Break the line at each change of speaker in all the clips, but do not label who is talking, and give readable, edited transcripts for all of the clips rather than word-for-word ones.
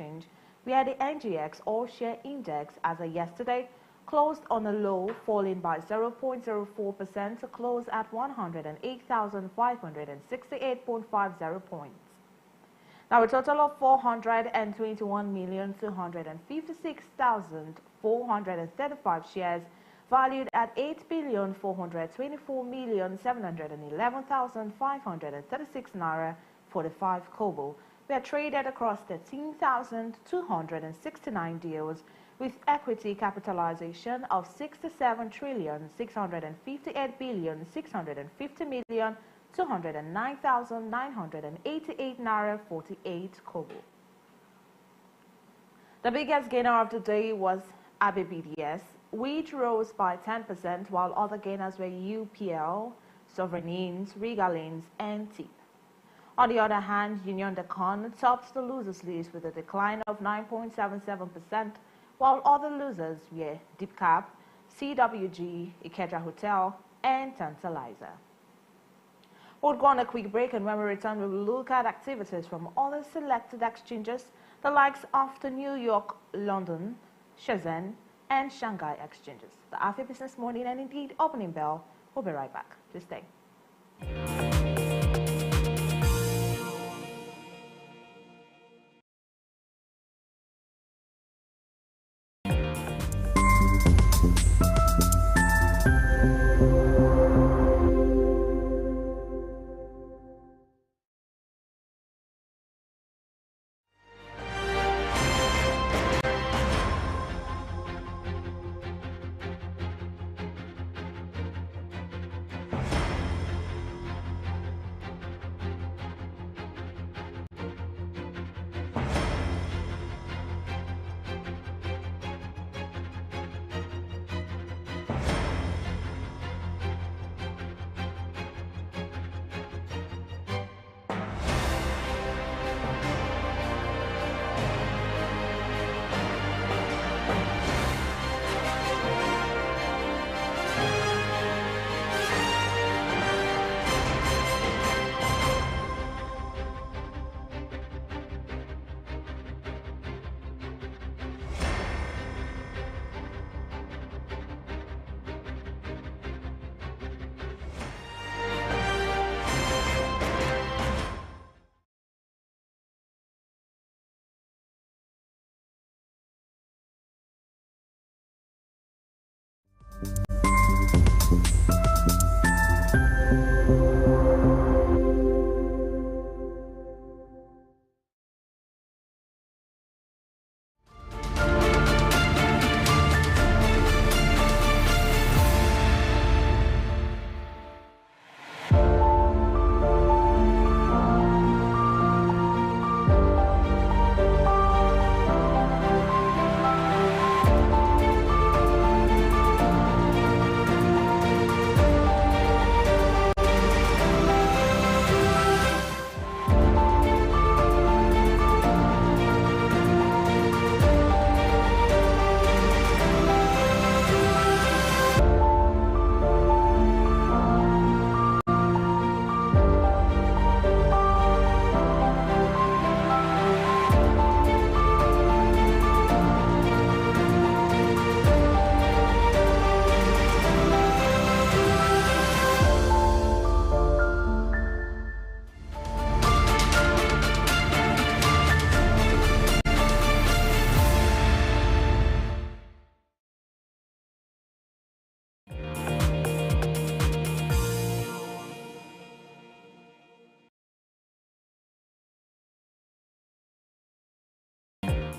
Exchange, where the NGX All-Share Index as of yesterday closed on a low, falling by 0.04% to close at 108,568.50 points. Now, a total of 421,256,435 shares valued at 8,424,711,536 naira 45 kobo were traded across 13,269 deals with equity capitalization of 67,658,650,209,988 naira 48 kobo. The biggest gainer of the day was Afia BDS, which rose by 10%, while other gainers were UPL, Sovereigns, Regalins, and TIP. On the other hand, Union Decon topped the losers list with a decline of 9.77%, while other losers were Deepcap, CWG, Ikeja Hotel, and Tantalizer. We'll go on a quick break, and when we return, we will look at activities from other selected exchanges, the likes of the New York, London, Shenzhen, and Shanghai exchanges. The Afia Business Morning and indeed Opening Bell. We'll be right back. Please stay.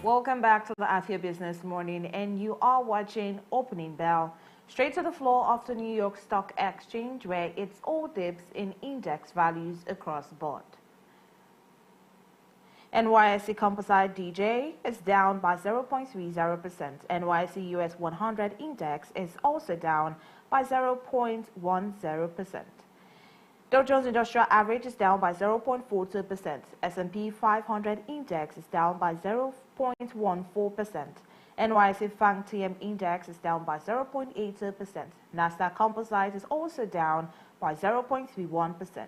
Welcome back to the Afia Business Morning, and you are watching Opening Bell. Straight to the floor of the New York Stock Exchange, where it's all dips in index values across the board. NYSE Composite DJ is down by 0.30%. NYSE US 100 Index is also down by 0.10%. Dow Jones Industrial Average is down by 0.42%. S&P 500 Index is down by 0.14%. NYSE FANG TM Index is down by 0.82%. Nasdaq Composite is also down by 0.31%.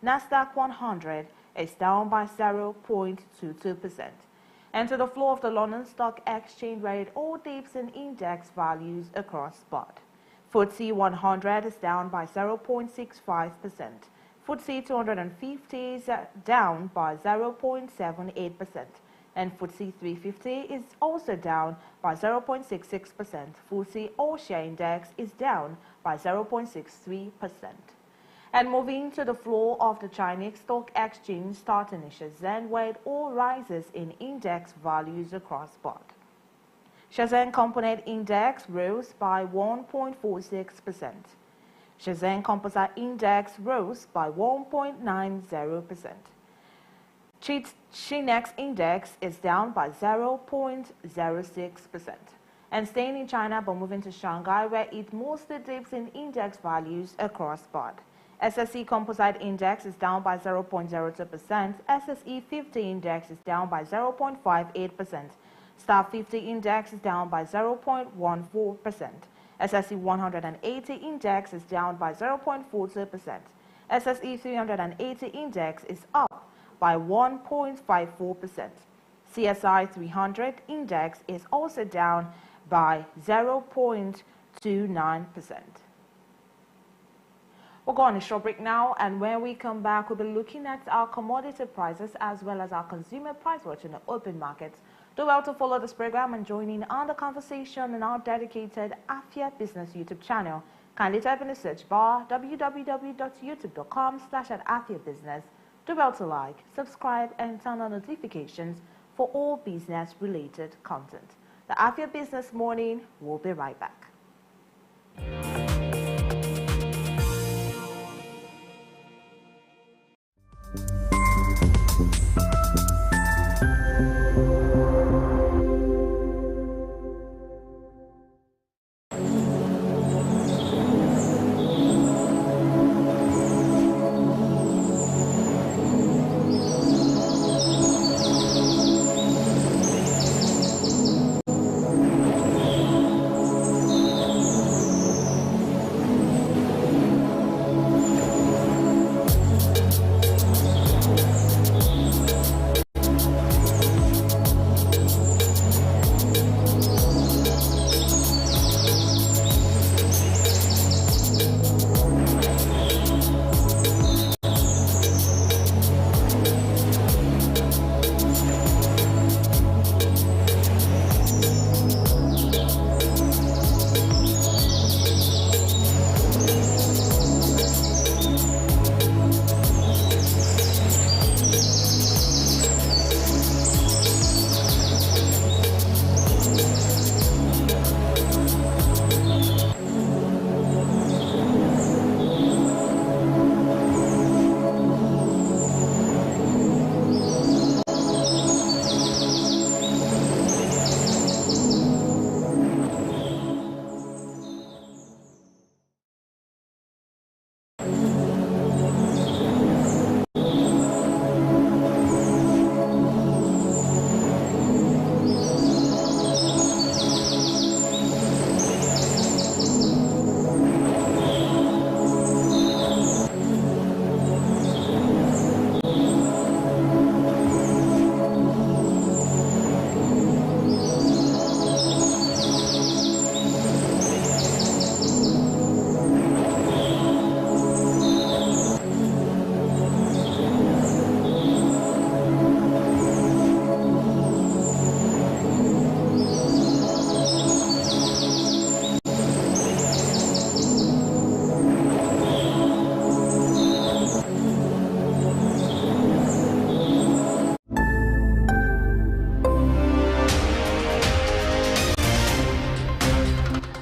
Nasdaq 100 is down by 0.22%. And to the floor of the London Stock Exchange, where it all dips in index values across board. FTSE 100 is down by 0.65%. FTSE 250 is down by 0.78%. And FTSE 350 is also down by 0.66%. FTSE All-Share Index is down by 0.63%. And moving to the floor of the Chinese Stock Exchange, starting in Shenzhen, where it all rises in index values across board. Shenzhen Component Index rose by 1.46%. Shenzhen Composite Index rose by 1.90%. Chinex Index is down by 0.06%. And staying in China but moving to Shanghai, where it mostly dips in index values across board. SSE Composite Index is down by 0.02%. SSE 50 Index is down by 0.58%. Star 50 Index is down by 0.14%. SSE 180 Index is down by 0.42%. SSE 380 Index is up by 1.54%. CSI 300 Index is also down by 0.29%. We'll go on a short break now, and when we come back, we'll be looking at our commodity prices as well as our consumer price watch in the open markets. Do well to follow this program and join in on the conversation in our dedicated Afia Business YouTube channel. Kindly type in the search bar www.youtube.com/@AfiaBusiness. Do well to like, subscribe, and turn on notifications for all business-related content. The Afia Business Morning will be right back.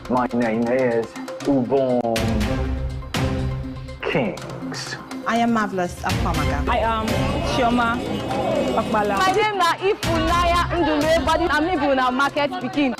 My name is Ubon Kings.
I am Marvelous Afamaga.
I am Chioma Akbala.
My name is Ifunaya Ndule, but I'm living in market speaking.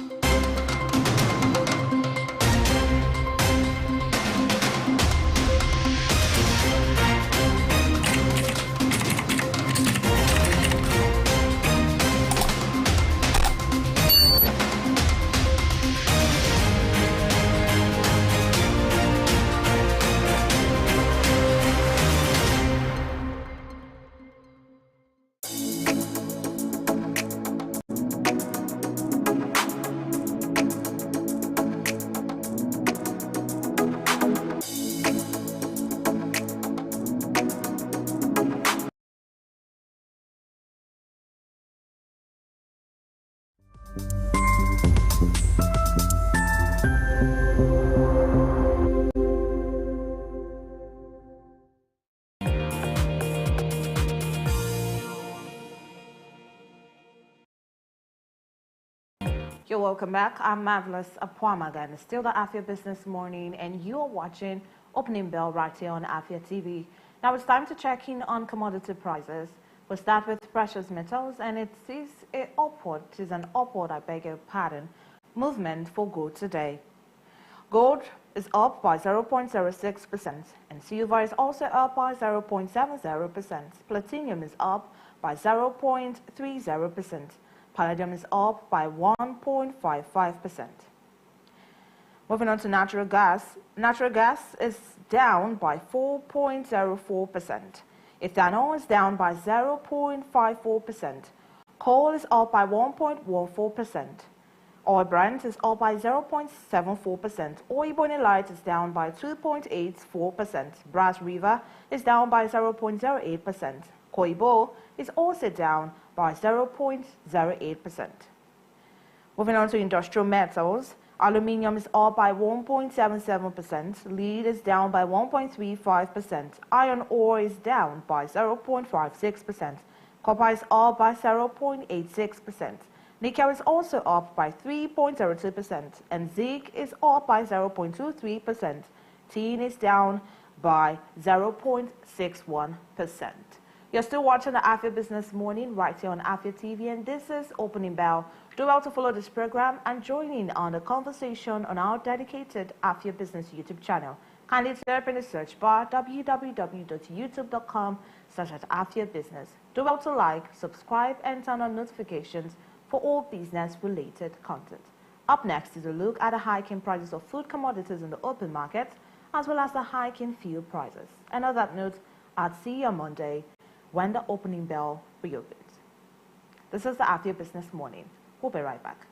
You're welcome back. I'm Marvelous Apwamaga, and it's still the Afia Business Morning, and you're watching Opening Bell right here on Afia TV. Now it's time to check in on commodity prices. We'll start with precious metals, and it is an upward, movement for gold today. Gold is up by 0.06%, and silver is also up by 0.70%. Platinum is up by 0.30%. Palladium is up by 1.55%. Moving on to natural gas. Natural gas is down by 4.04%. Ethanol is down by 0.54%. Coal is up by 1.14%. Oil Brent is up by 0.74%. Oil Bonny Light is down by 2.84%. Brass River is down by 0.08%. Koibo is also down by 0.08%. Moving on to industrial metals, aluminium is up by 1.77%, lead is down by 1.35%, iron ore is down by 0.56%, copper is up by 0.86%, nickel is also up by 3.02%, and zinc is up by 0.23%. Tin is down by 0.61%. You're still watching the Afia Business Morning right here on Afia TV, and this is Opening Bell. Do well to follow this program and join in on the conversation on our dedicated Afia Business YouTube channel. Kindly type in the search bar www.youtube.com/Afia Business. Do well to like, subscribe, and turn on notifications for all business-related content. Up next is a look at the hiking prices of food commodities in the open market, as well as the hiking fuel prices. And on that note, I'll see you on Monday when the opening bell reopens. This is the Afia Business Morning. We'll be right back.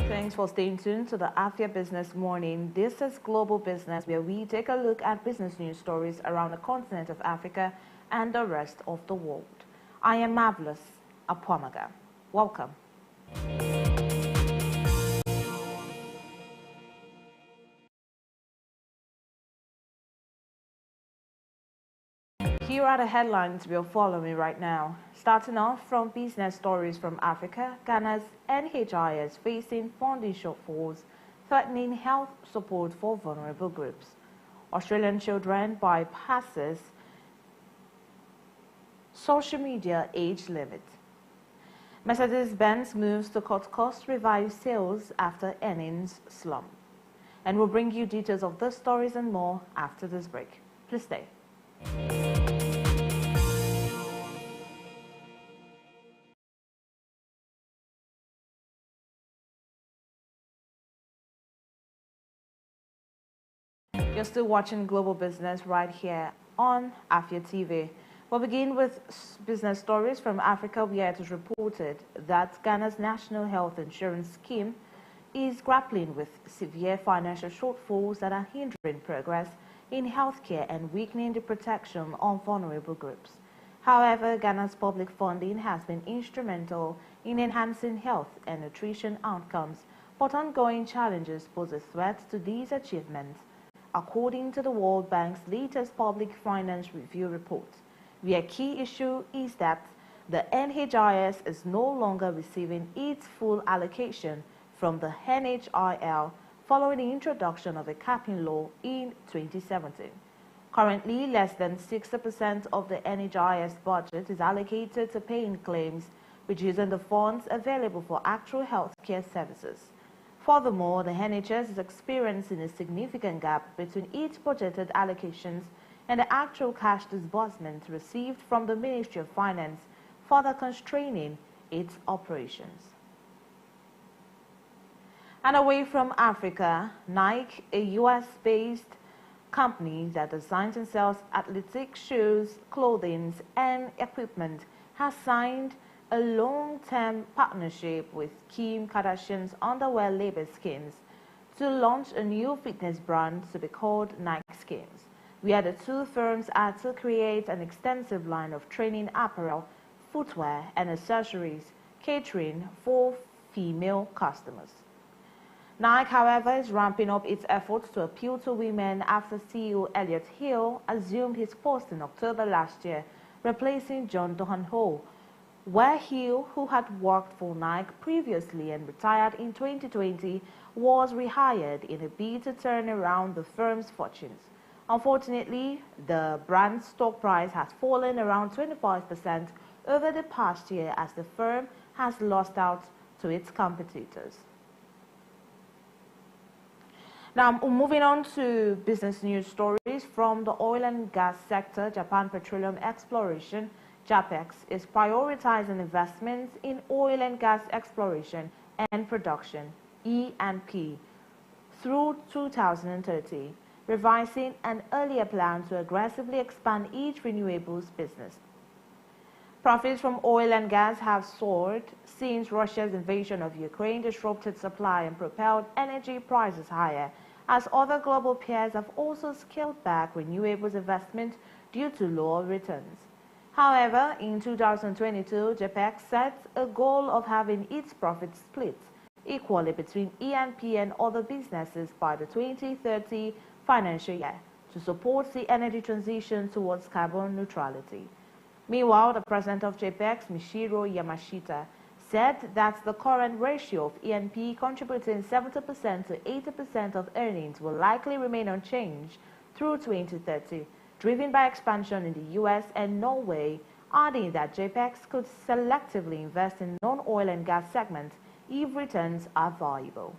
Thanks for staying tuned to the Afia Business Morning. This is Global Business, where we take a look at business news stories around the continent of Africa and the rest of the world. I am Marvelous Apwamaga. Welcome. Here are the headlines we are following right now. Starting off from business stories from Africa, Ghana's NHIS facing funding shortfalls, threatening health support for vulnerable groups. Australian children bypasses social media age limit. Mercedes-Benz moves to cut costs, revive sales after earnings slump. And we'll bring you details of these stories and more after this break. Please stay. You're still watching Global Business right here on Afia TV. We'll begin with business stories from Africa, where it is reported that Ghana's National Health Insurance Scheme is grappling with severe financial shortfalls that are hindering progress in healthcare and weakening the protection of vulnerable groups. However, Ghana's public funding has been instrumental in enhancing health and nutrition outcomes, but ongoing challenges pose a threat to these achievements, according to the World Bank's latest public finance review report, where a key issue is that the NHIS is no longer receiving its full allocation from the NHIL following the introduction of a capping law in 2017. Currently, less than 60% of the NHIS budget is allocated to paying claims, reducing the funds available for actual healthcare services. Furthermore, the NHS is experiencing a significant gap between its budgeted allocations and the actual cash disbursement received from the Ministry of Finance, further constraining its operations. And away from Africa, Nike, a US-based company that designs and sells athletic shoes, clothing, and equipment, has signed a long-term partnership with Kim Kardashian's underwear label Skims to launch a new fitness brand to be called Nike Skims, where the two firms are to create an extensive line of training apparel, footwear, and accessories catering for female customers. Nike, however, is ramping up its efforts to appeal to women after CEO Elliot Hill assumed his post in October last year, replacing John Dohan-ho, where Hill, who had worked for Nike previously and retired in 2020, was rehired in a bid to turn around the firm's fortunes. Unfortunately, the brand's stock price has fallen around 25% over the past year as the firm has lost out to its competitors. Now, moving on to business news stories from the oil and gas sector. Japan Petroleum Exploration, JAPEX, is prioritizing investments in oil and gas exploration and production, E&P, through 2030, revising an earlier plan to aggressively expand each renewables business. Profits from oil and gas have soared since Russia's invasion of Ukraine disrupted supply and propelled energy prices higher, as other global peers have also scaled back renewables investment due to lower returns. However, in 2022, JAPEX set a goal of having its profits split equally between E&P and other businesses by the 2030 financial year to support the energy transition towards carbon neutrality. Meanwhile, the president of JAPEX, Michiro Yamashita, said that the current ratio of E&P contributing 70% to 80% of earnings will likely remain unchanged through 2030, driven by expansion in the US and Norway, adding that JAPEX could selectively invest in non-oil and gas segments if returns are viable.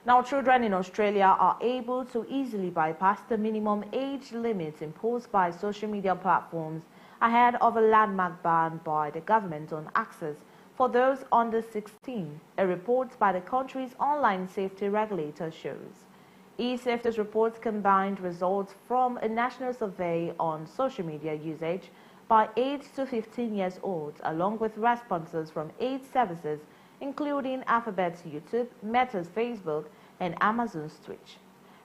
Now, children in Australia are able to easily bypass the minimum age limits imposed by social media platforms ahead of a landmark ban by the government on access for those under 16, a report by the country's online safety regulator shows. eSafety's report combined results from a national survey on social media usage by 8 to 15 years old, along with responses from 8 services, including Alphabet's YouTube, Meta's Facebook, and Amazon's Twitch.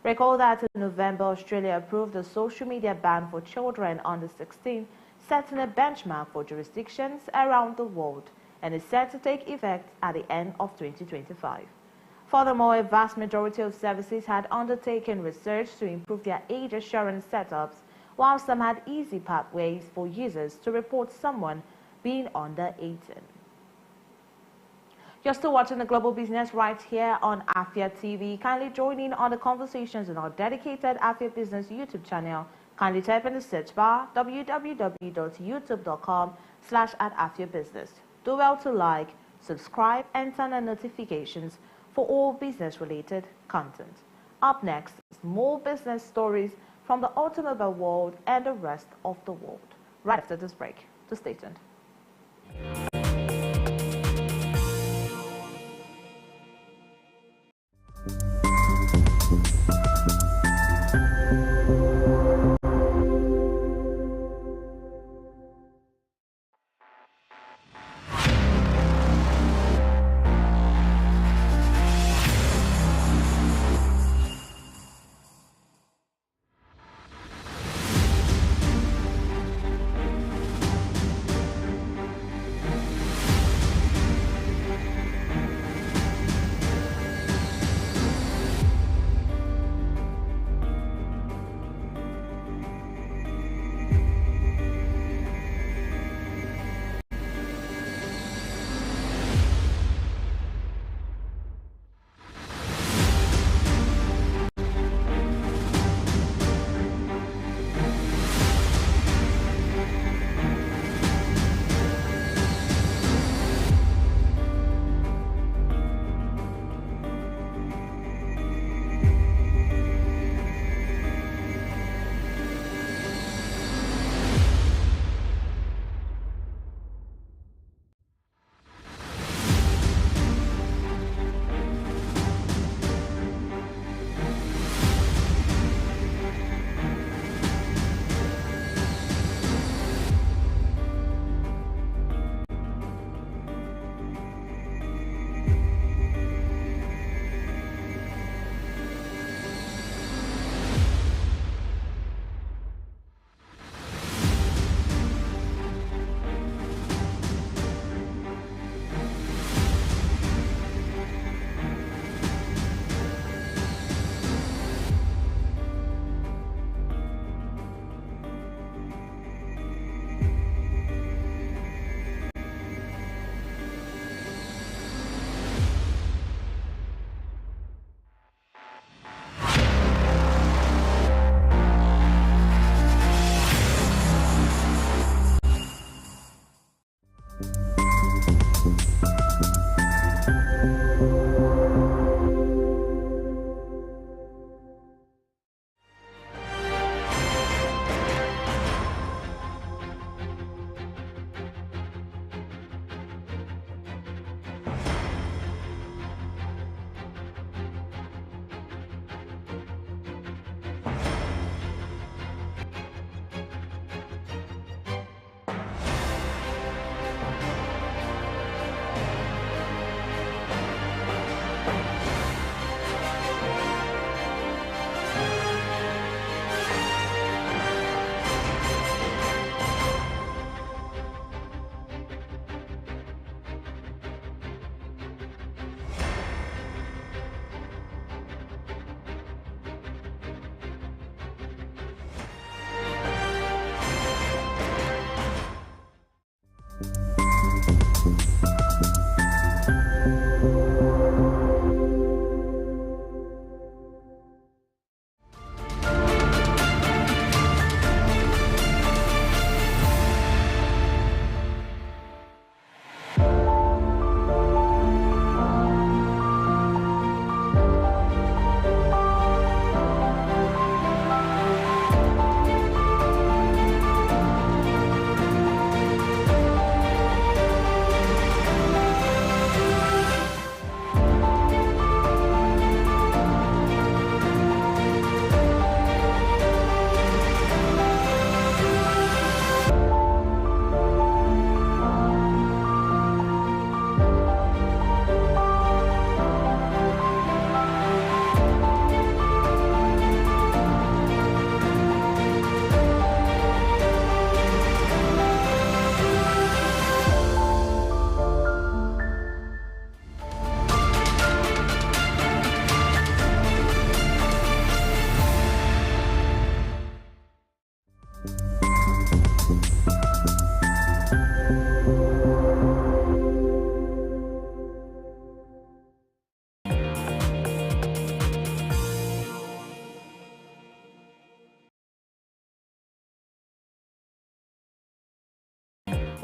Recall that in November, Australia approved a social media ban for children under 16, setting a benchmark for jurisdictions around the world, and is set to take effect at the end of 2025. Furthermore, a vast majority of services had undertaken research to improve their age assurance setups, while some had easy pathways for users to report someone being under 18. You're still watching the Global Business right here on Afia TV. Kindly join in on the conversations in our dedicated Afia Business YouTube channel. Kindly type in the search bar www.youtube.com/@AfiaBusiness. Do well to like, subscribe, and turn on notifications for all business-related content. Up next is more business stories from the automobile world and the rest of the world. Right after this break. So stay tuned.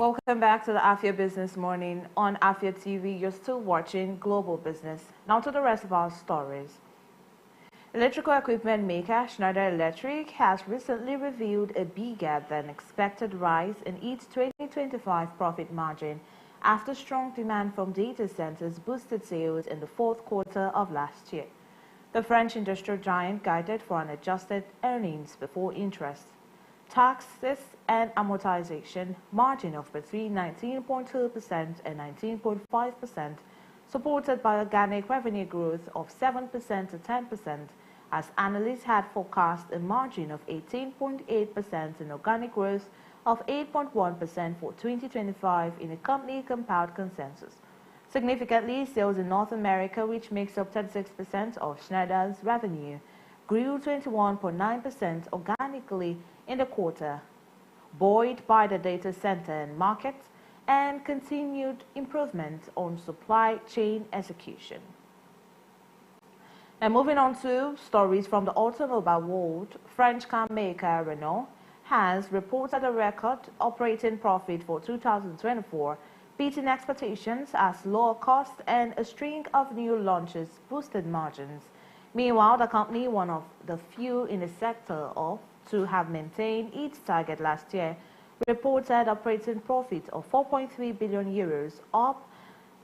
Welcome back to the Afia Business Morning on Afia TV. You're still watching Global Business. Now to the rest of our stories. Electrical equipment maker Schneider Electric has recently revealed a bigger than expected rise in its 2025 profit margin after strong demand from data centers boosted sales in the fourth quarter of last year. The French industrial giant guided for an adjusted earnings before interest, taxes and amortization margin of between 19.2% and 19.5%, supported by organic revenue growth of 7% to 10%, as analysts had forecast a margin of 18.8% and organic growth of 8.1% for 2025 in a company compiled consensus. Significantly, sales in North America, which makes up 36% of Schneider's revenue, grew 21.9% organically in the quarter, buoyed by the data center market and continued improvement on supply chain execution. And moving on to stories from the automobile world, French car maker Renault has reported a record operating profit for 2024, beating expectations as lower costs and a string of new launches boosted margins. Meanwhile, the company, one of the few in the sector to have maintained its target last year, reported operating profit of 4.3 billion euros, up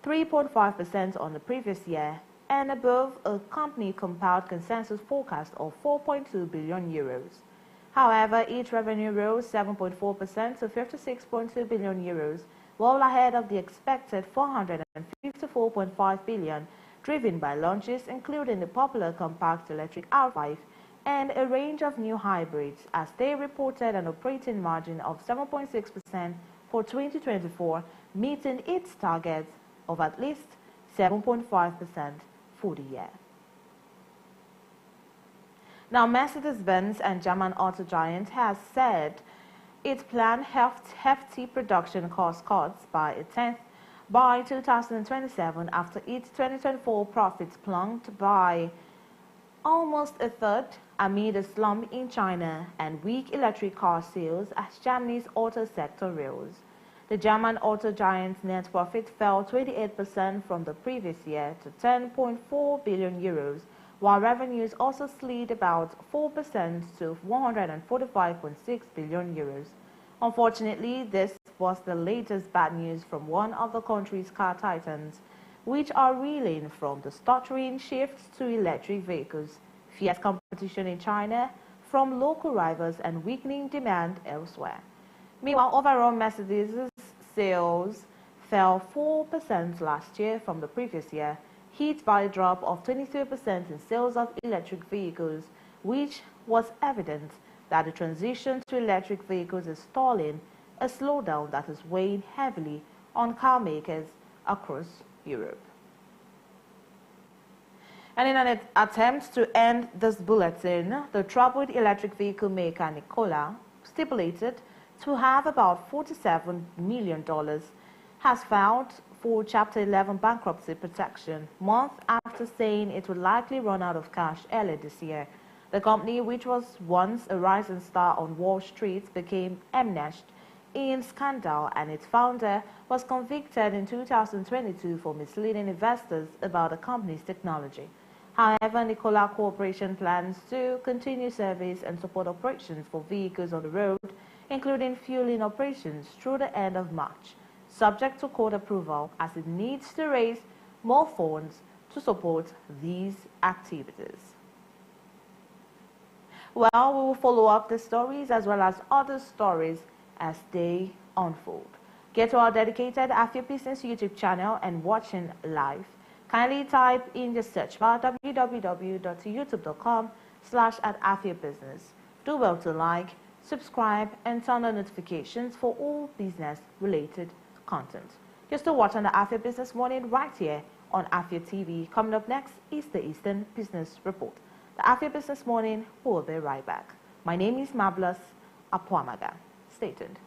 3.5% on the previous year, and above a company compiled consensus forecast of 4.2 billion euros. However, its revenue rose 7.4% to 56.2 billion euros, well ahead of the expected 454.5 billion, driven by launches including the popular compact electric R5 and a range of new hybrids, as they reported an operating margin of 7.6% for 2024, meeting its target of at least 7.5% for the year. Now, Mercedes-Benz and German auto giant has said it planned hefty production cost cuts by a tenth by 2027 after its 2024 profits plunged by almost a third amid a slump in China and weak electric car sales as Germany's auto sector reels. The German auto giant's net profit fell 28% from the previous year to 10.4 billion euros, while revenues also slid about 4% to 145.6 billion euros. Unfortunately, this was the latest bad news from one of the country's car titans, which are reeling from the stuttering shift to electric vehicles, fierce competition in China from local rivals, and weakening demand elsewhere. Meanwhile, overall Mercedes' sales fell 4% last year from the previous year, hit by a drop of 23% in sales of electric vehicles, which was evident that the transition to electric vehicles is stalling, a slowdown that is weighing heavily on car makers across Europe. And in an attempt to end this bulletin, the troubled electric vehicle maker Nikola, stipulated to have about $47 million, has filed for Chapter 11 bankruptcy protection, months after saying it would likely run out of cash earlier this year. The company, which was once a rising star on Wall Street, became enmeshed in scandal, and its founder was convicted in 2022 for misleading investors about the company's technology. However, Nikola Corporation plans to continue service and support operations for vehicles on the road, including fueling operations through the end of March, subject to court approval, as it needs to raise more funds to support these activities. Well, we will follow up the stories as well as other stories as they unfold. Get to our dedicated Afia Business YouTube channel and watching live. Kindly type in the search bar www.youtube.com/@AfiaBusiness. Do well to like, subscribe, and turn on notifications for all business-related content. You're still watching the Afia Business Morning right here on Afia TV. Coming up next is the Eastern Business Report. The Afia Business Morning will be right back. My name is Marvelous Apwamaga. Stay tuned.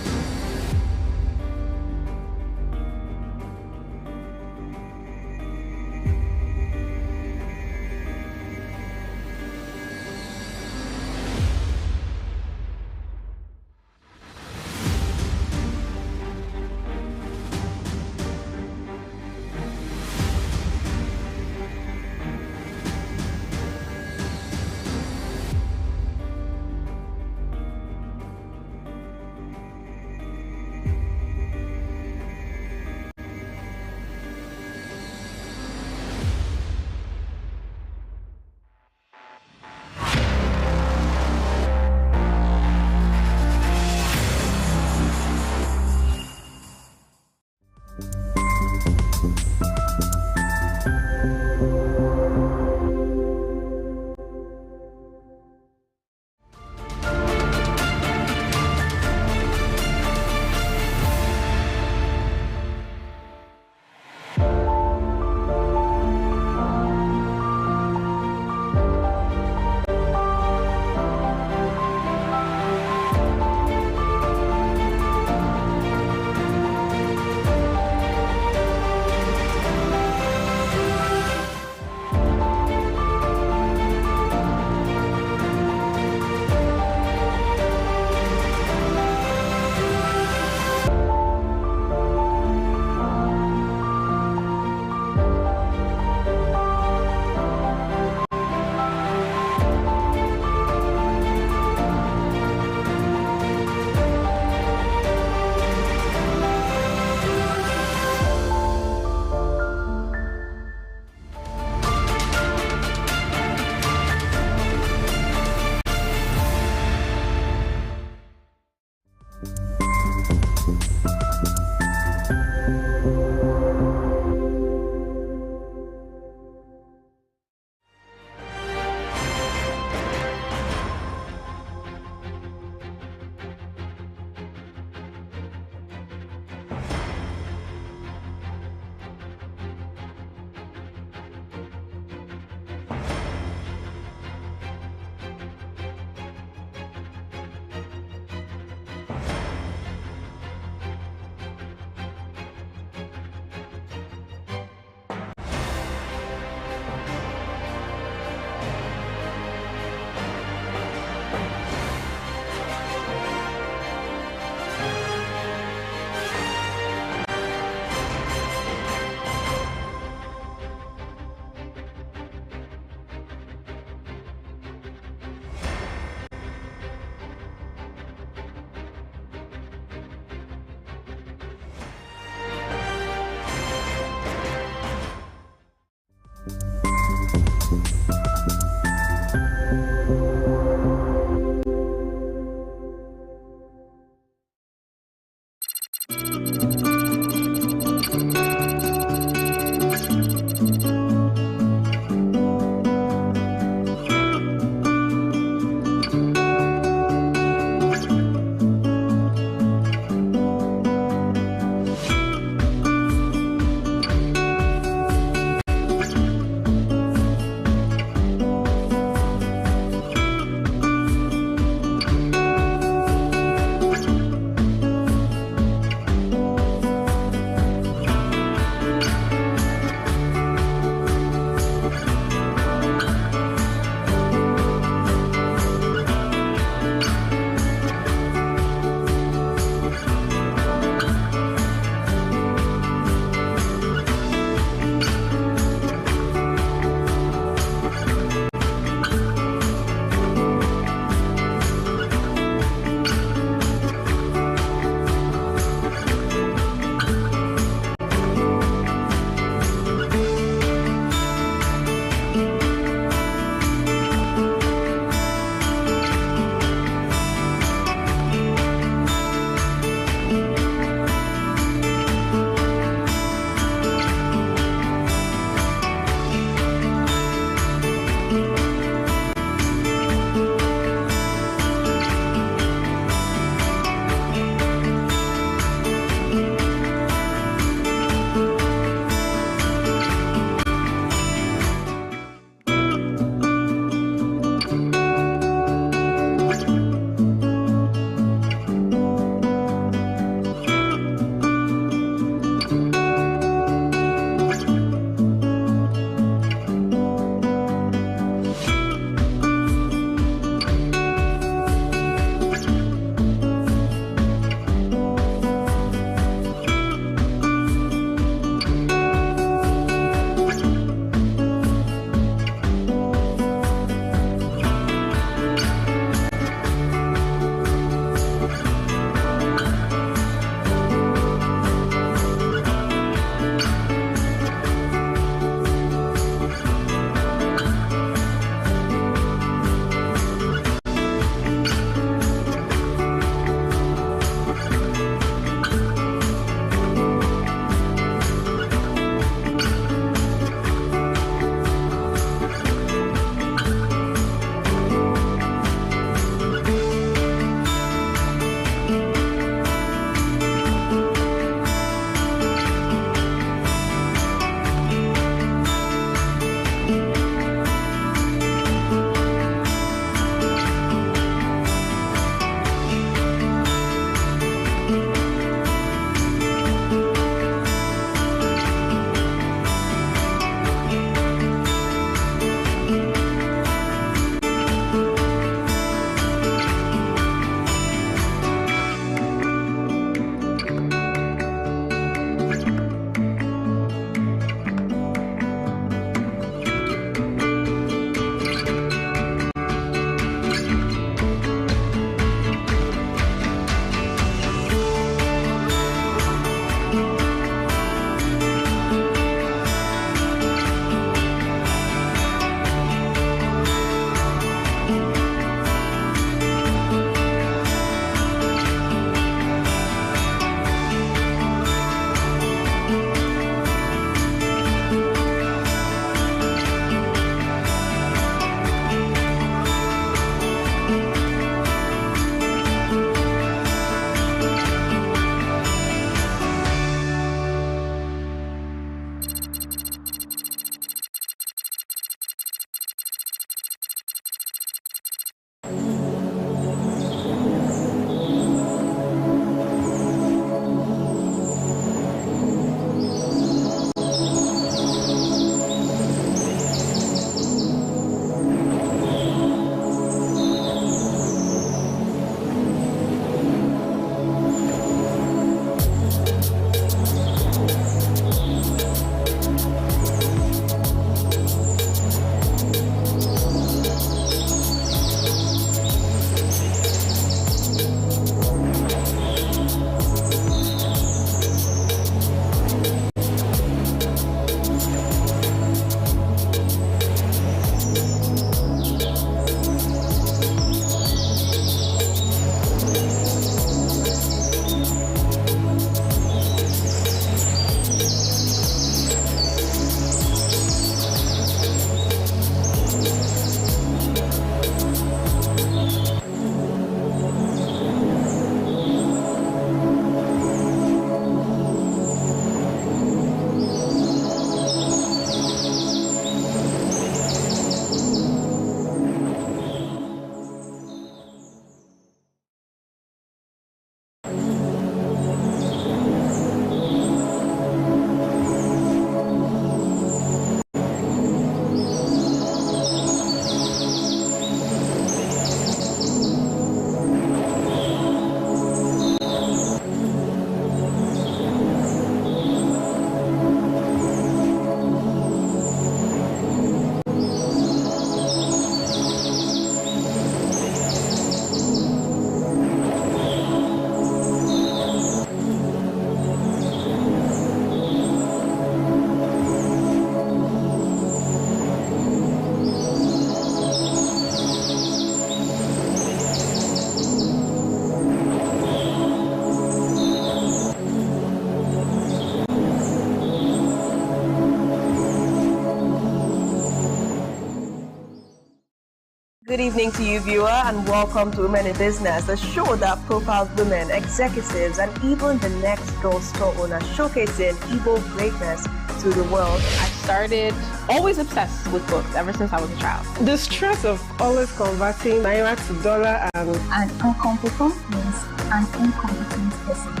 Good evening to you, viewer, and welcome to Women in Business, a show that profiles women, executives, and even the next door store owner, showcasing Igbo greatness to the world.
I started always obsessed with books ever since I was a child.
The stress of always converting naira to dollar and
an incompetent means an incompetent person.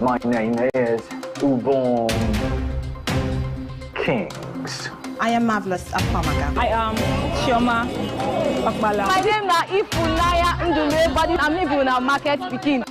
My name is Ubon Kings.
I am marvelous Akwamaga.
I am Chioma Okpala.
My name na Ifunaya Ndume, but I'm even a market speaking.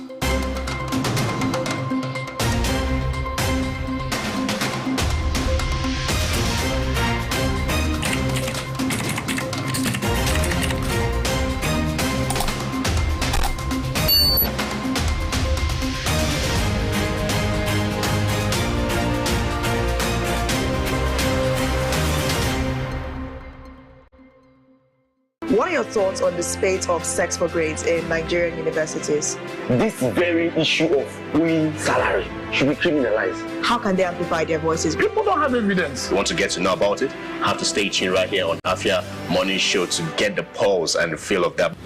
What are your thoughts on the spate of sex for grades in Nigerian universities?
This very issue of owing salary should be criminalized.
How can they amplify their voices?
People don't have evidence.
You want to get to know about it? Have to stay tuned right here on Afia Morning Show to get the pulse and the feel of that.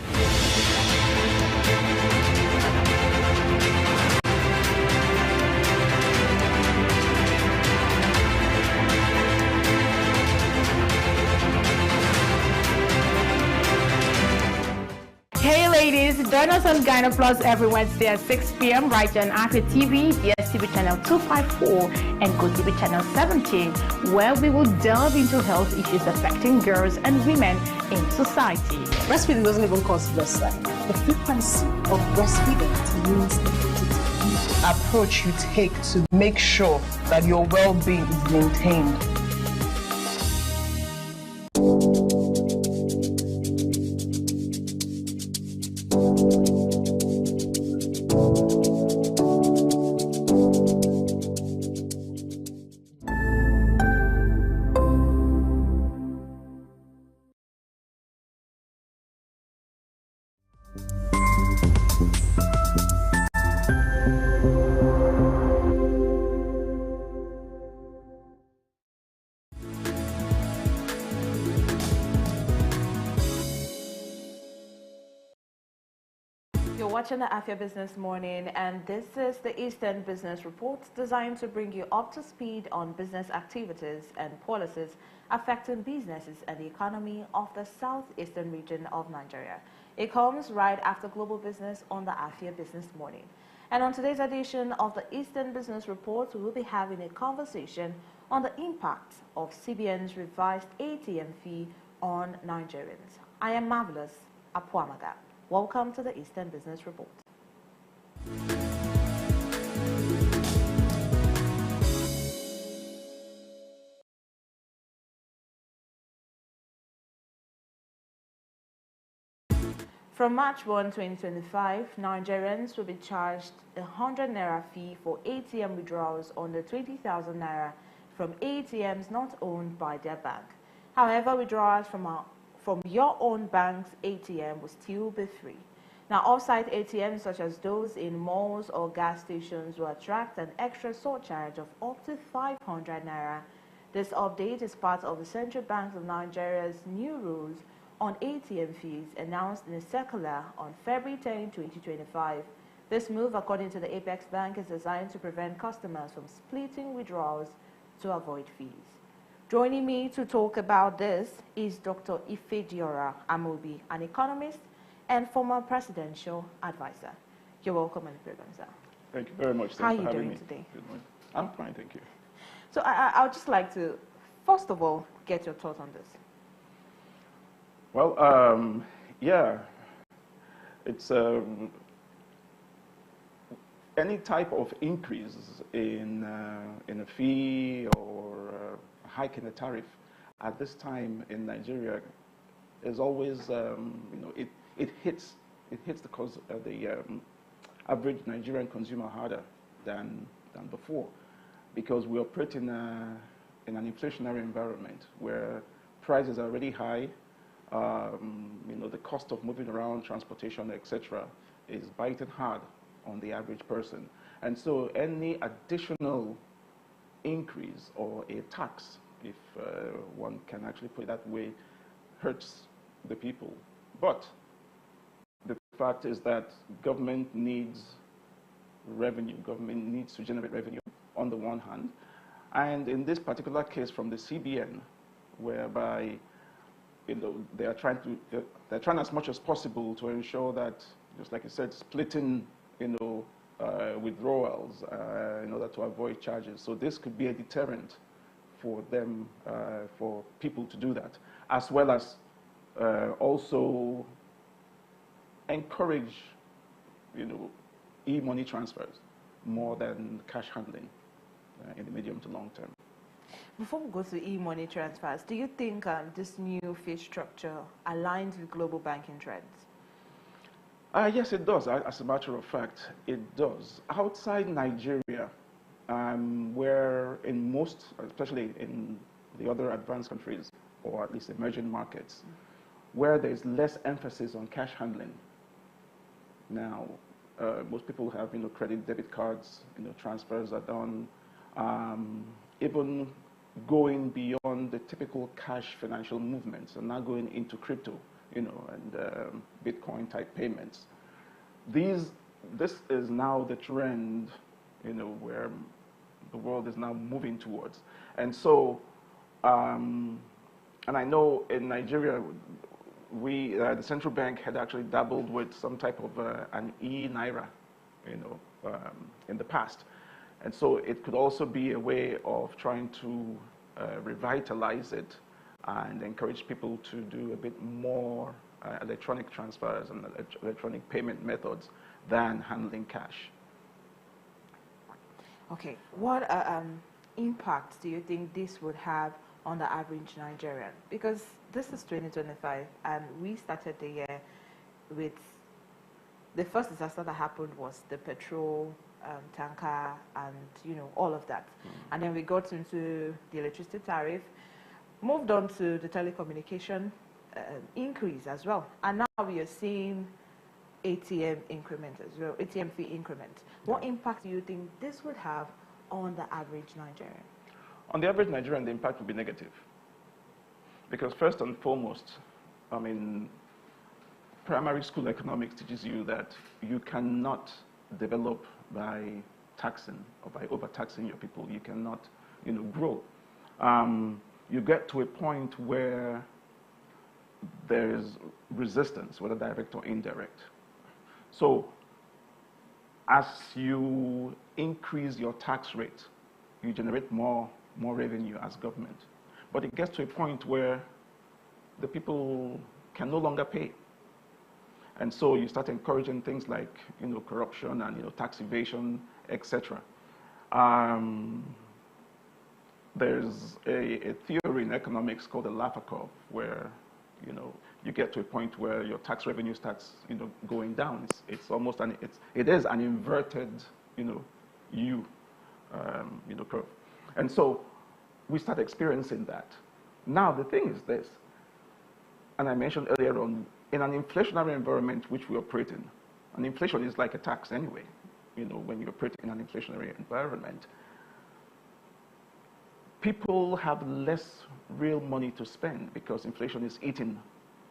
Hey ladies, join us on Gyno Plus every Wednesday at 6 p.m. right on Afia TV, DSTV channel 254 and GoTV channel 17, where we will delve into health issues affecting girls and women in society.
Breastfeeding doesn't even cause breast size. The frequency of breastfeeding means the approach you take to make sure that your well-being is maintained.
You're watching the Afia Business Morning, and this is the Eastern Business Report, designed to bring you up to speed on business activities and policies affecting businesses and the economy of the Southeastern region of Nigeria. It comes right after Global Business on the Afia Business Morning. And on today's edition of the Eastern Business Report, we will be having a conversation on the impact of CBN's revised ATM fee on Nigerians. I am Marvelous Akwamaga. Welcome to the Eastern Business Report. From March 1, 2025, Nigerians will be charged a 100 naira fee for ATM withdrawals under 20,000 naira from ATMs not owned by their bank. However, withdrawals from your own bank's ATM will still be free. Now, off-site ATMs such as those in malls or gas stations will attract an extra surcharge of up to 500 naira. This update is part of the Central Bank of Nigeria's new rules on ATM fees announced in a circular on February 10, 2025. This move, according to the Apex Bank, is designed to prevent customers from splitting withdrawals to avoid fees. Joining me to talk about this is Dr. Ifediora Amobi, an economist and former presidential advisor. You're welcome on the program, sir.
Thank you very much.
How are you doing today?
Good morning. I'm fine, thank you.
So I would just like to, first of all, get your thoughts on this.
Well, yeah, it's any type of increase in a fee or a hike in a tariff at this time in Nigeria is always, it hits the average Nigerian consumer harder than before, because we operate in an inflationary environment where prices are already high. The cost of moving around, transportation, etc., is biting hard on the average person. And so any additional increase or a tax, if one can actually put it that way, hurts the people. But the fact is that government needs revenue. Government needs to generate revenue on the one hand. And in this particular case from the CBN, whereby they're trying as much as possible to ensure that, just like I said, splitting withdrawals in order to avoid charges. So this could be a deterrent for them, for people to do that, as well as also encourage, e-money transfers more than cash handling in the medium to long term.
Before we go to e-money transfers, do you think this new fee structure aligns with global banking trends?
Yes, it does. As a matter of fact, it does. Outside Nigeria, where in most, especially in the other advanced countries, or at least emerging markets, where there's less emphasis on cash handling. Now, most people have, credit, debit cards, transfers are done, even going beyond the typical cash financial movements and now going into crypto, and Bitcoin type payments. This is now the trend, where the world is now moving towards. And so, and I know in Nigeria, the central bank had actually dabbled with some type of an e-naira, in the past. And so it could also be a way of trying to revitalize it and encourage people to do a bit more electronic transfers and electronic payment methods than handling cash.
Okay, what impact do you think this would have on the average Nigerian? Because this is 2025 and we started the year with the first disaster that happened was the petrol tanker and all of that. And then we got into the electricity tariff, moved on to the telecommunication increase as well. And now we are seeing ATM increment as well, ATM fee increment. What impact do you think this would have on the average Nigerian?
On the average Nigerian, the impact would be negative. Because first and foremost, primary school economics teaches you that you cannot develop by taxing or by overtaxing your people. You cannot, grow. You get to a point where there is resistance, whether direct or indirect. So as you increase your tax rate, you generate more revenue as government. But it gets to a point where the people can no longer pay. And so you start encouraging things like, corruption and, tax evasion, etc. There's a theory in economics called the Laffer curve, where, you get to a point where your tax revenue starts, going down. It's almost it is an inverted, U, curve. And so we start experiencing that. Now the thing is this, and I mentioned earlier on, in an inflationary environment which we operate in, and inflation is like a tax anyway, when you operate in an inflationary environment, people have less real money to spend because inflation is eating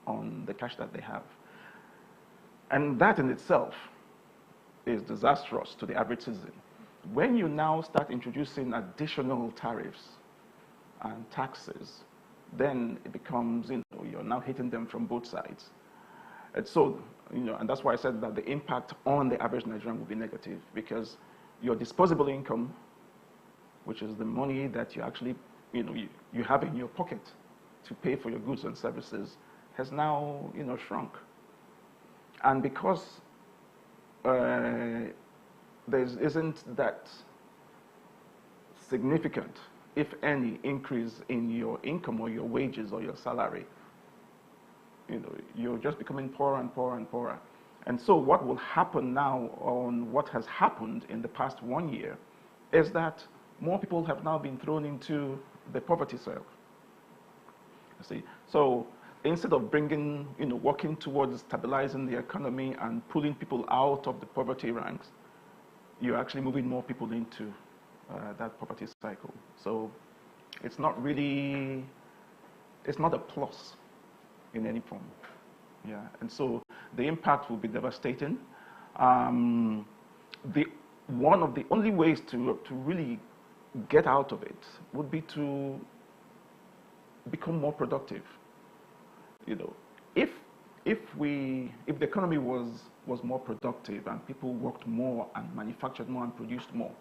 on the cash that they have. And that in itself is disastrous to the average citizen. When you now start introducing additional tariffs and taxes, then it becomes, you're now hitting them from both sides. And so, and that's why I said that the impact on the average Nigerian will be negative, because your disposable income, which is the money that you actually, you have in your pocket to pay for your goods and services, has now, shrunk. And because there isn't that significant, if any, increase in your income or your wages or your salary, you're just becoming poorer and poorer and poorer. And so what will happen now on what has happened in the past 1 year is that more people have now been thrown into the poverty circle. You see, so instead of bringing, working towards stabilizing the economy and pulling people out of the poverty ranks, you're actually moving more people into that poverty cycle. So it's not really, it's not a plus in any form. Yeah, and so the impact will be devastating. One of the only ways to really get out of it would be to become more productive. If the economy was more productive and people worked more and manufactured more and produced more,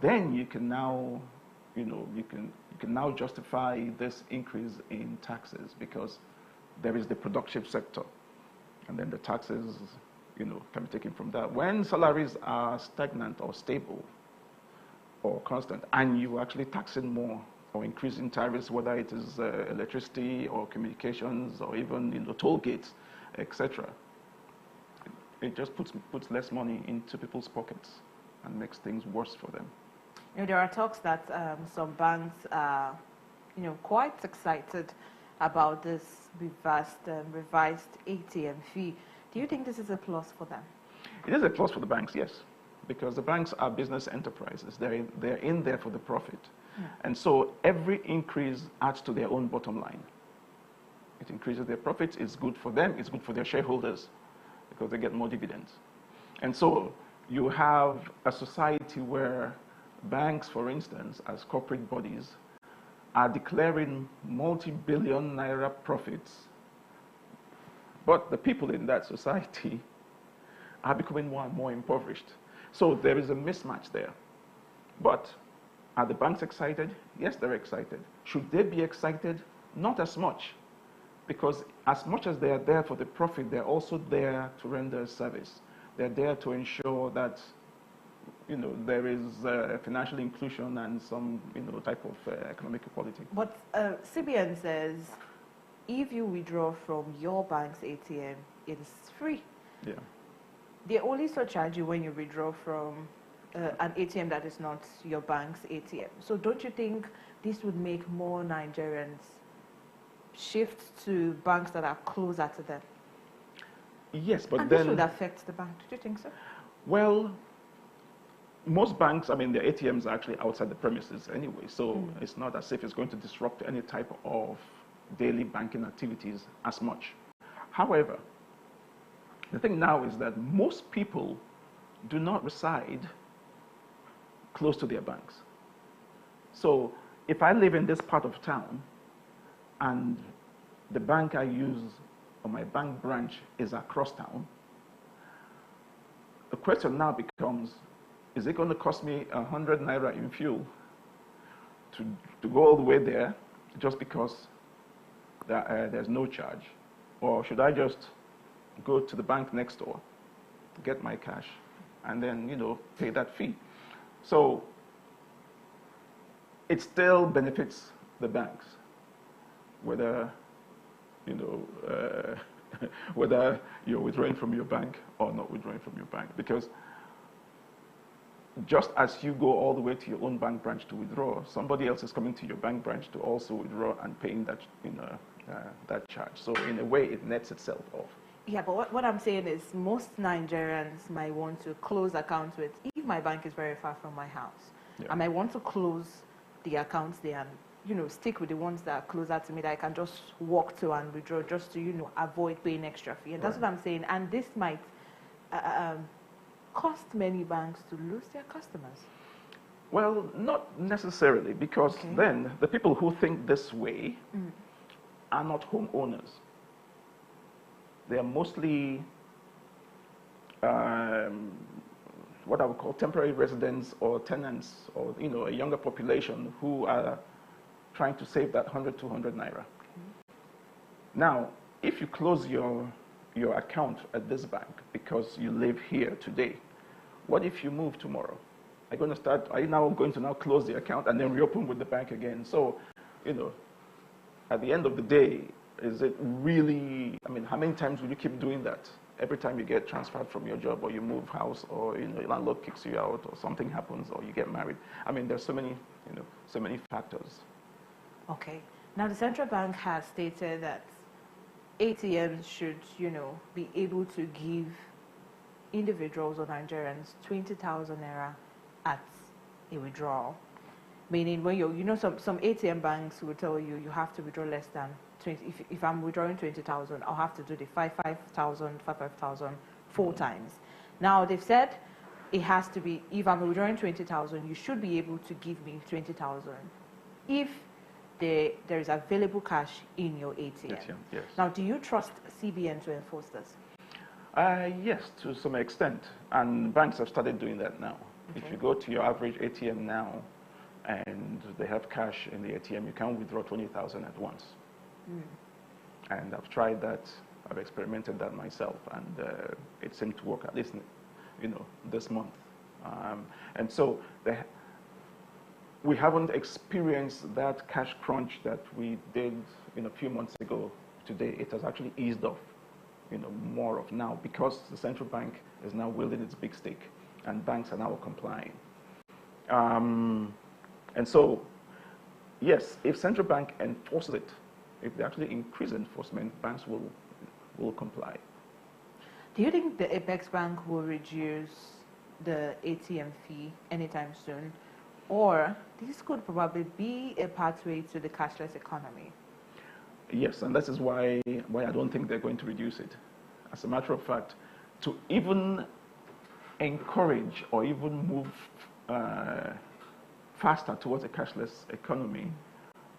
then you can now, you can now justify this increase in taxes because there is the productive sector, and then the taxes, can be taken from that. When salaries are stagnant or stable or constant, and you're actually taxing more or increasing tariffs, whether it is electricity or communications or even toll gates, etc., it just puts less money into people's pockets and makes things worse for them.
There are talks that some banks are, quite excited about this revised ATM fee. Do you think this is a plus for them?
It is a plus for the banks, yes, because the banks are business enterprises. They're in there for the profit. Yeah. And so every increase adds to their own bottom line. It increases their profits, it's good for them, it's good for their shareholders because they get more dividends. And so you have a society where banks, for instance, as corporate bodies, are declaring multi-billion naira profits, but the people in that society are becoming more and more impoverished. So there is a mismatch there. But are the banks excited? Yes, they're excited. Should they be excited? Not as much, because as much as they are there for the profit, they're also there to render a service. They're there to ensure that there is financial inclusion and some, type of economic equality.
But CBN says if you withdraw from your bank's ATM, it is free.
Yeah.
They only surcharge you when you withdraw from an ATM that is not your bank's ATM. So don't you think this would make more Nigerians shift to banks that are closer to them?
Yes, but
and
then...
this would affect the bank. Do you think so?
Well, most banks, their ATMs are actually outside the premises anyway, so it's not as if it's going to disrupt any type of daily banking activities as much. However, the thing now is that most people do not reside close to their banks. So if I live in this part of town and the bank I use or my bank branch is across town, the question now becomes, is it going to cost me 100 naira in fuel to go all the way there just because there's no charge? Or should I just go to the bank next door, get my cash, and then, pay that fee? So it still benefits the banks, whether, whether you're withdrawing from your bank or not withdrawing from your bank, because just as you go all the way to your own bank branch to withdraw, somebody else is coming to your bank branch to also withdraw and paying that, that charge. So in a way, it nets itself off.
Yeah, but what I'm saying is most Nigerians might want to close accounts with, if my bank is very far from my house, I might want to close the accounts there and, stick with the ones that are closer to me that I can just walk to and withdraw just to, avoid paying extra fee. And that's what I'm saying. And this might cost many banks to lose their customers.
Well, not necessarily, because then the people who think this way are not homeowners. They are mostly what I would call temporary residents or tenants, or a younger population who are trying to save that 100, 200 naira. Now, if you close your account at this bank because you live here today, what if you move tomorrow? Are you now going to close the account and then reopen with the bank again? So, at the end of the day, is it really, how many times will you keep doing that? every time you get transferred from your job or you move house or your landlord kicks you out or something happens or you get married. I mean, there's so many factors.
Okay. Now the central bank has stated that ATMs should, be able to give individuals or Nigerians 20,000 naira at a withdrawal. Meaning when some ATM banks will tell you have to withdraw less than 20. If I'm withdrawing 20,000, I'll have to do the 5,000, 4 times. Now they've said it has to be, if I'm withdrawing 20,000, you should be able to give me 20,000 if there is available cash in your ATM.
Yes.
Now, do you trust CBN to enforce this?
Yes, to some extent. And banks have started doing that now.
Okay.
If you go to your average ATM now and they have cash in the ATM, you can withdraw 20,000 at once. And I've tried that. I've experimented that myself, and it seemed to work, at least, this month. And so we haven't experienced that cash crunch that we did a few months ago. Today, it has actually eased off, more of now, because the central bank is now wielding its big stick, and banks are now complying. And so, yes, if central bank enforces it, if they actually increase enforcement, banks will comply.
Do you think the Apex Bank will reduce the ATM fee anytime soon? Or this could probably be a pathway to the cashless economy?
Yes, and this is why I don't think they're going to reduce it. As a matter of fact, to even encourage or even move faster towards a cashless economy,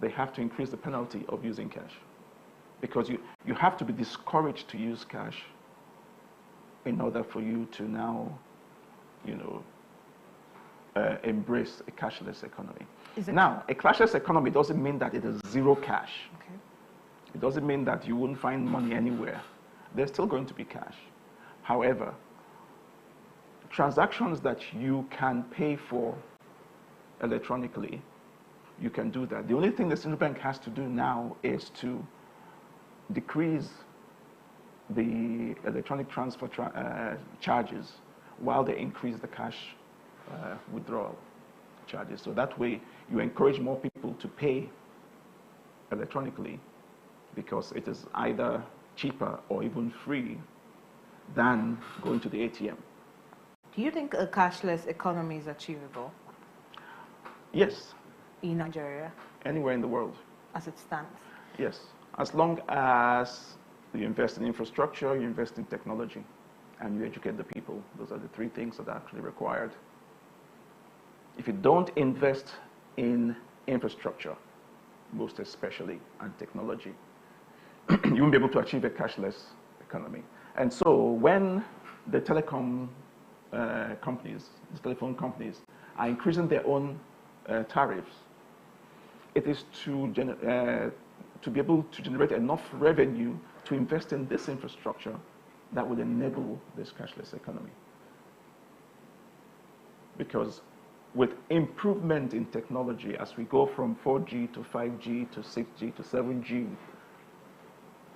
they have to increase the penalty of using cash. Because you have to be discouraged to use cash in order for you to now, embrace a cashless economy. Now, a cashless economy doesn't mean that it is zero cash.
Okay.
It doesn't mean that you won't find money anywhere. There's still going to be cash. However, transactions that you can pay for electronically, you can do that. The only thing the central bank has to do now is to decrease the electronic transfer charges while they increase the cash withdrawal charges. So that way you encourage more people to pay electronically because it is either cheaper or even free than going to the ATM.
Do you think a cashless economy is achievable?
Yes.
In Nigeria?
Anywhere in the world.
As it stands?
Yes. As long as you invest in infrastructure, you invest in technology, and you educate the people. Those are the 3 things that are actually required. If you don't invest in infrastructure, most especially, and technology, you won't be able to achieve a cashless economy. And so when the telecom companies, the telephone companies, are increasing their own tariffs, it is to be able to generate enough revenue to invest in this infrastructure that would enable this cashless economy. Because with improvement in technology, as we go from 4G to 5G to 6G to 7G,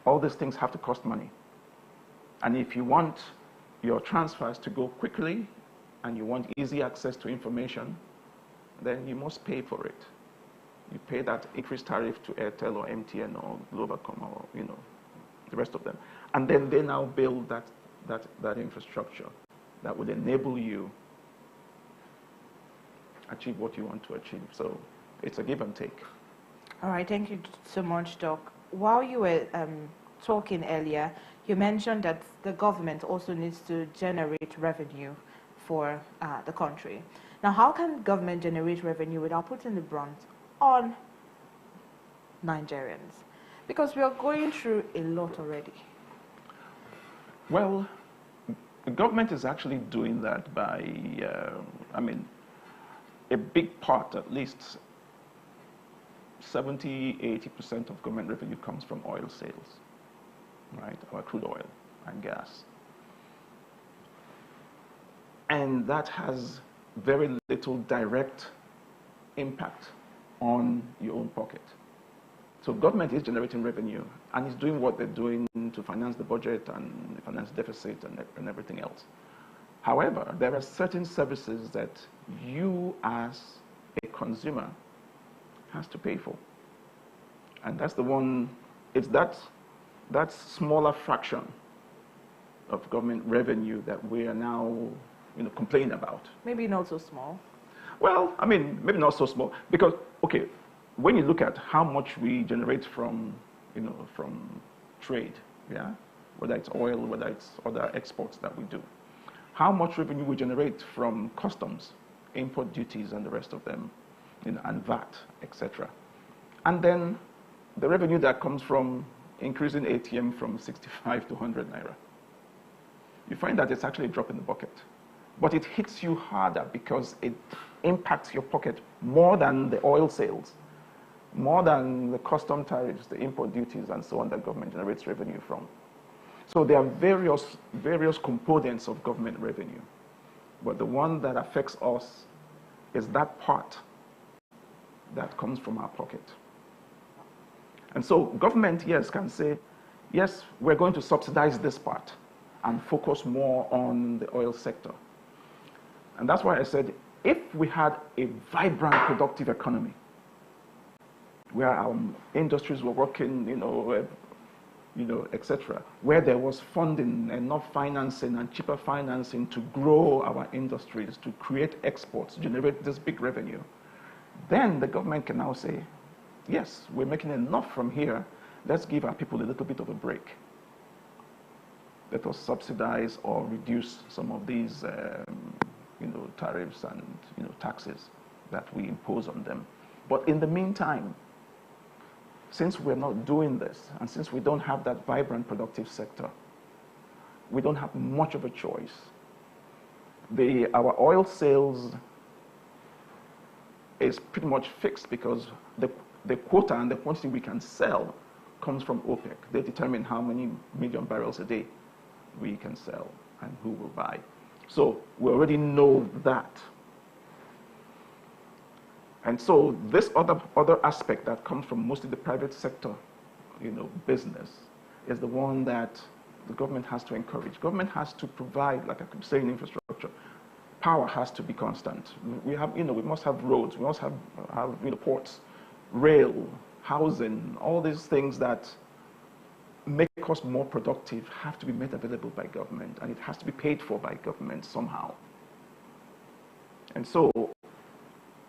all these things have to cost money. And if you want your transfers to go quickly and you want easy access to information, then you must pay for it. You pay that increased tariff to Airtel or MTN or Globacom or the rest of them. And then they now build that infrastructure that would enable you achieve what you want to achieve. So it's a give and take.
All right, thank you so much, Doc. While you were talking earlier, you mentioned that the government also needs to generate revenue for the country. Now, how can government generate revenue without putting the brunt on Nigerians? Because we are going through a lot already.
Well, the government is actually doing that by, a big part, at least 70–80% of government revenue comes from oil sales, right? Or crude oil and gas. And that has very little direct impact on your own pocket. So government is generating revenue and is doing what they're doing to finance the budget and finance deficit and everything else. However, there are certain services that you as a consumer has to pay for. And that's the one, it's that smaller fraction of government revenue that we are now, complaining about.
Maybe not so small.
Well, I mean, maybe not so small because, okay, when you look at how much we generate from, from trade, yeah, whether it's oil, whether it's other exports that we do, how much revenue we generate from customs, import duties, and the rest of them, and VAT, etc. And then the revenue that comes from increasing ATM from 65 to 100 naira. You find that it's actually a drop in the bucket. But it hits you harder because it impacts your pocket more than the oil sales, more than the custom tariffs, the import duties, and so on that government generates revenue from. So there are various components of government revenue. But the one that affects us is that part that comes from our pocket. And so government, yes, can say, yes, we're going to subsidize this part and focus more on the oil sector. And that's why I said, if we had a vibrant, productive economy, where our industries were working, etc., where there was funding, enough financing and cheaper financing to grow our industries, to create exports, generate this big revenue, then the government can now say, yes, we're making enough from here. Let's give our people a little bit of a break. Let us subsidize or reduce some of these, tariffs and taxes that we impose on them. But in the meantime, since we're not doing this, and since we don't have that vibrant, productive sector, we don't have much of a choice. Our oil sales is pretty much fixed because the quota and the quantity we can sell comes from OPEC. They determine how many million barrels a day we can sell and who will buy. So we already know that. And so this other aspect that comes from mostly the private sector, business, is the one that the government has to encourage. Government has to provide, like I could say, in infrastructure. Power has to be constant. We must have roads. We must have ports, rail, housing. All these things that make us more productive have to be made available by government, and it has to be paid for by government somehow. And so,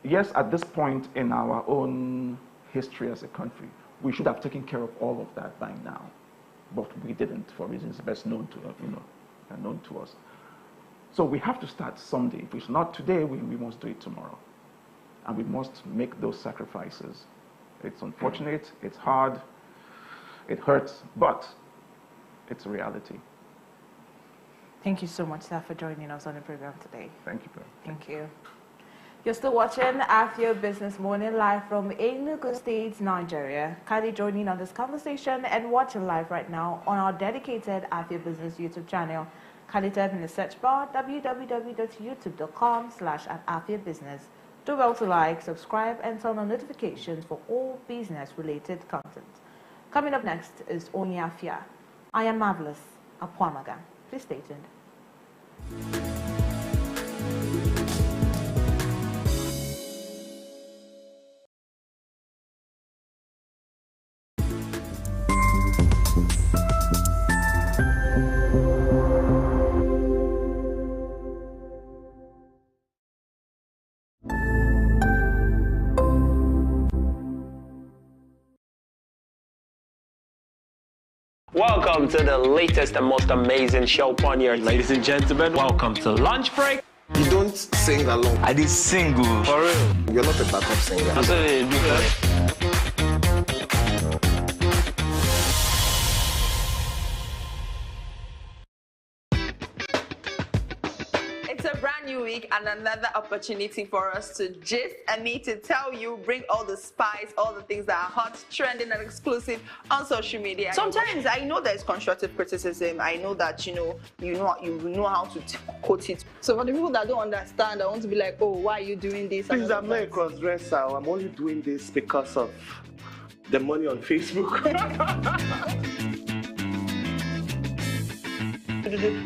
yes, at this point in our own history as a country, we should have taken care of all of that by now, but we didn't for reasons best known to us. So we have to start someday. If it's not today, we must do it tomorrow, and we must make those sacrifices. It's unfortunate, it's hard, it hurts, but it's a reality.
Thank you so much, sir, for joining us on the program today.
Thank you, Bill.
Thank you. You're still watching Afia Business Morning live from Enugu State, Nigeria. Kindly joining on this conversation and watching live right now on our dedicated Afia Business YouTube channel. Kindly type in the search bar www.youtube.com/@AfiaBusiness. Do well to like, subscribe, and turn on notifications for all business-related content. Coming up next is Only Afia. I am Marvelous Akwamaga. Please stay tuned.
Welcome to the latest and most amazing show on your ladies and gentlemen. Welcome to Lunch Break.
You don't sing along.
I did single. For real.
You're not a backup singer.
That's what they do.
It's a brand new week and another opportunity for us to gist and me to tell you, bring all the spice, all the things that are hot, trending, and exclusive on social media. Sometimes I know there's constructive criticism. I know that you know how to quote it. So for the people that don't understand, I want to be like, oh, why are you doing this?
Please, I'm not a cross-dresser. I'm only doing this because of the money on Facebook.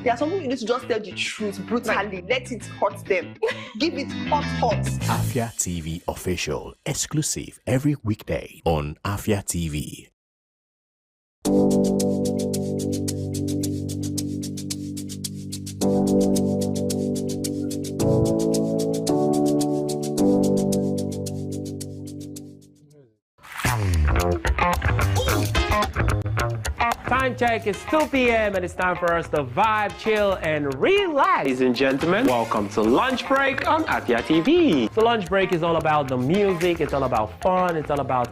There are some people you need to just tell the truth brutally. Let it hurt them. Give it hot.
Afia TV official, exclusive every weekday on Afia TV.
Time check, it's 2 p.m. and it's time for us to vibe, chill, and relax. Ladies and gentlemen, welcome to Lunch Break on Afia TV. So Lunch Break is all about the music, it's all about fun, it's all about